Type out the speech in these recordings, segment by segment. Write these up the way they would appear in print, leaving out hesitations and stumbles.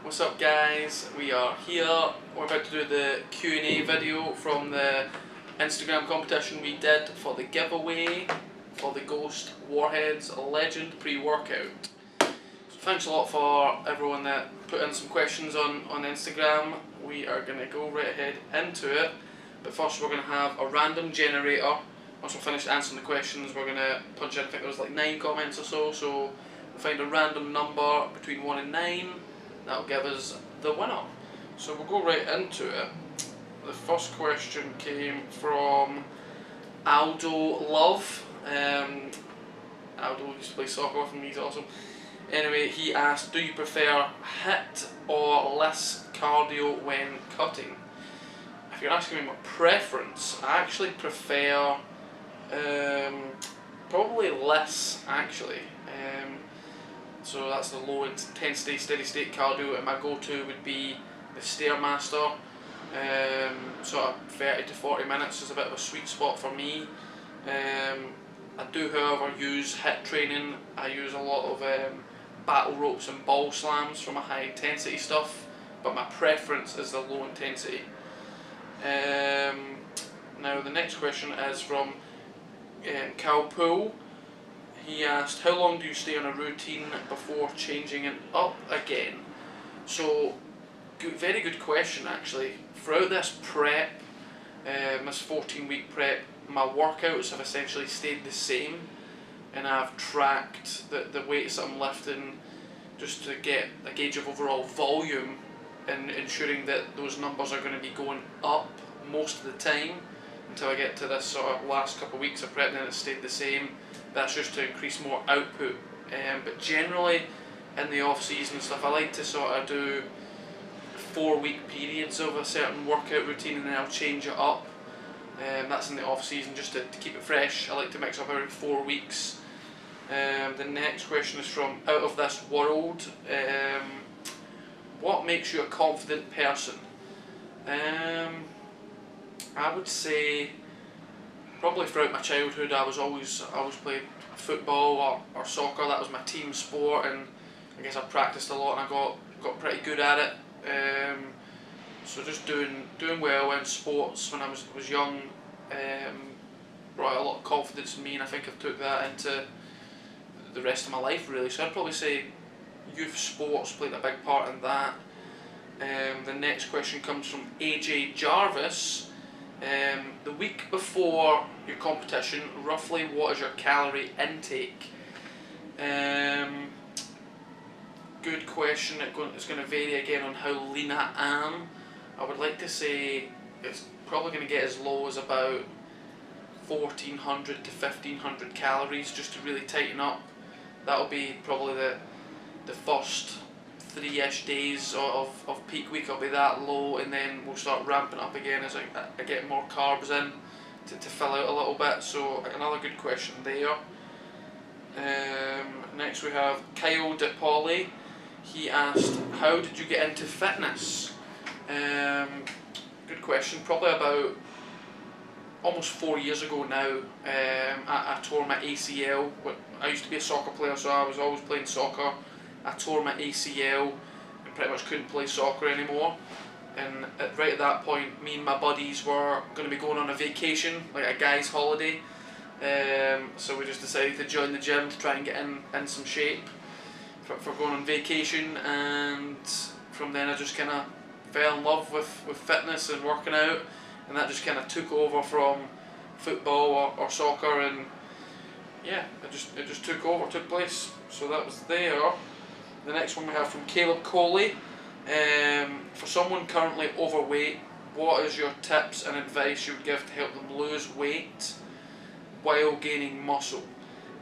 What's up guys, we are here, we're about to do the Q&A video from the Instagram competition we did for the giveaway for the Ghost Warheads Legend pre-workout. So thanks a lot for everyone that put in some questions on Instagram. We are going to go right ahead into it, but first we're going to have a random generator. Once we're finished answering the questions, we're going to punch in, I think there was like 9 comments or so, so we'll find a random number between 1 and 9. That'll give us the winner. So we'll go right into it. The first question came from Aldo Love. Aldo used to play soccer with me, he's awesome. Anyway, he asked, do you prefer HIIT or less cardio when cutting? If you're asking me my preference, I actually prefer probably less actually. So that's the low intensity steady state cardio, and my go-to would be the Stairmaster. Sort of 30 to 40 minutes is a bit of a sweet spot for me. I do however use HIIT training. I use a lot of battle ropes and ball slams for my high intensity stuff, but my preference is the low intensity. Now the next question is from Calpool. He asked, how long do you stay on a routine before changing it up again? So, very good question actually. Throughout this prep, this 14-week prep, my workouts have essentially stayed the same, and I've tracked the weights that I'm lifting just to get a gauge of overall volume and ensuring that those numbers are going to be going up most of the time until I get to this sort of last couple of weeks of prep, and then it's stayed the same. That's just to increase more output. But generally in the off season stuff, I like to sort of do 4-week periods of a certain workout routine, and then I'll change it up. That's in the off season, just to keep it fresh. I like to mix up every 4 weeks. The next question is from Out of This World. What makes you a confident person? I would say probably throughout my childhood I always played football or soccer. That was my team sport, and I guess I practiced a lot and I got pretty good at it. So just doing well in sports when I was young brought a lot of confidence in me, and I think I've took that into the rest of my life really. So I'd probably say youth sports played a big part in that. The next question comes from AJ Jarvis. The week before your competition, roughly what is your calorie intake? Good question. It's going to vary again on how lean I am. I would like to say it's probably going to get as low as about 1400 to 1500 calories just to really tighten up. That'll be probably the first 3-ish days of peak week. I'll be that low, and then we'll start ramping up again as I get more carbs in to fill out a little bit. So another good question there. Next we have Kyle DePauli. He asked, how did you get into fitness? Good question. Probably about almost 4 years ago now. I tore my ACL. I used to be a soccer player, so I was always playing soccer. I tore my ACL and pretty much couldn't play soccer anymore. And right at that point, me and my buddies were going to be going on a vacation, like a guy's holiday. So we just decided to join the gym to try and get in some shape for going on vacation. And from then I just kind of fell in love with fitness and working out, and that just kind of took over from football or soccer, and yeah, it just took place. So that was there. The next one we have from Caleb Coley. For someone currently overweight, what is your tips and advice you would give to help them lose weight while gaining muscle?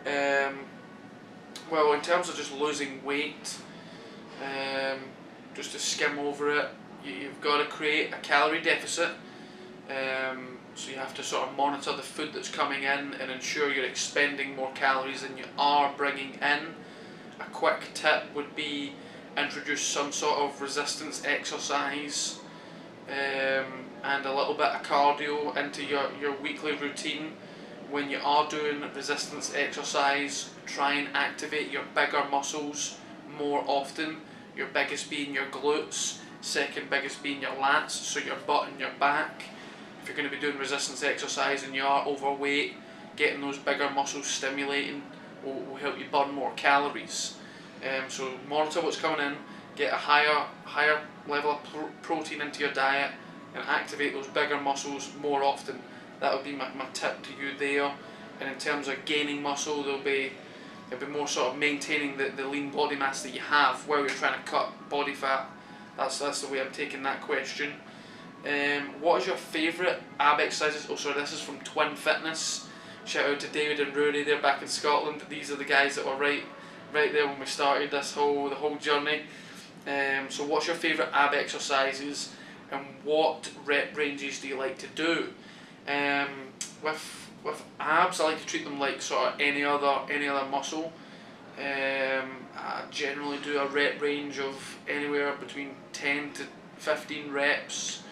Well, in terms of just losing weight, just to skim over it, you've got to create a calorie deficit. So you have to sort of monitor the food that's coming in and ensure you're expending more calories than you are bringing in. A quick tip would be introduce some sort of resistance exercise and a little bit of cardio into your weekly routine. When you are doing resistance exercise, try and activate your bigger muscles more often your biggest being your glutes, second biggest being your lats, so your butt and your back. If you're going to be doing resistance exercise and you are overweight, getting those bigger muscles stimulating will help you burn more calories. So monitor what's coming in, get a higher level of protein into your diet, and activate those bigger muscles more often. That would be my tip to you there. And in terms of gaining muscle, there'll be more sort of maintaining the lean body mass that you have while you're trying to cut body fat. That's the way I'm taking that question. What is your favourite ab exercises? Oh sorry, this is from Twin Fitness. Shout out to David and Rory, they're back in Scotland. These are the guys that were right there when we started the whole journey. So what's your favourite ab exercises and what rep ranges do you like to do? With abs, I like to treat them like sort of any other muscle. I generally do a rep range of anywhere between 10 to 15 reps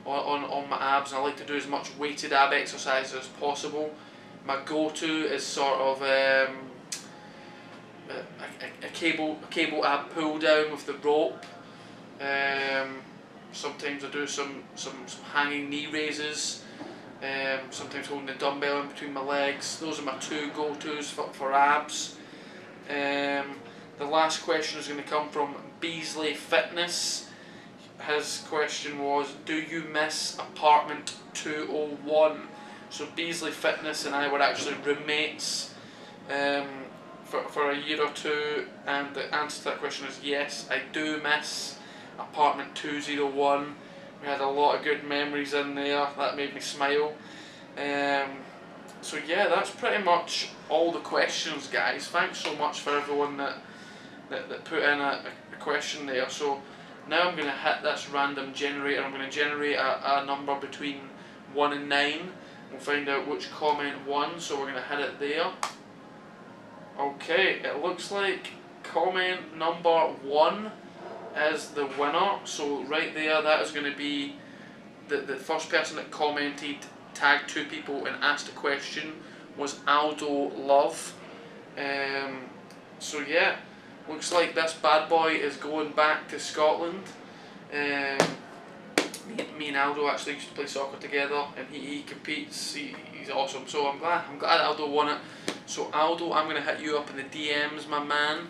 on my abs, and I like to do as much weighted ab exercise as possible. My go-to is sort of a cable ab pull down with the rope. Sometimes I do some hanging knee raises. Sometimes holding the dumbbell in between my legs. Those are my two go-tos for abs. The last question is going to come from Beasley Fitness. His question was, do you miss apartment 201? So Beasley Fitness and I were actually roommates for a year or two, and the answer to that question is yes, I do miss apartment 201. We had a lot of good memories in there, that made me smile. So yeah, that's pretty much all the questions, guys. Thanks so much for everyone that put in a question there. So now I'm going to hit this random generator. I'm going to generate a number between 1 and 9. We'll find out which comment won, so we're going to hit it there. Okay, it looks like comment number 1 is the winner. So right there, that is going to be the first person that commented, tagged 2 people and asked a question, was Aldo Love. So yeah, looks like this bad boy is going back to Scotland. Me and Aldo actually used to play soccer together, and he competes. He's awesome. So I'm glad Aldo won it. So Aldo, I'm gonna hit you up in the DMs, my man.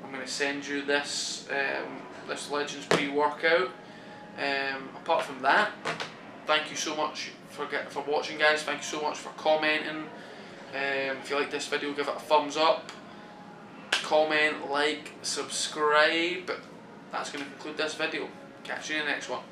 I'm gonna send you this this Legends pre-workout. Apart from that, thank you so much for watching, guys. Thank you so much for commenting. If you like this video, give it a thumbs up. Comment, like, subscribe. That's going to conclude this video. Catch you in the next one.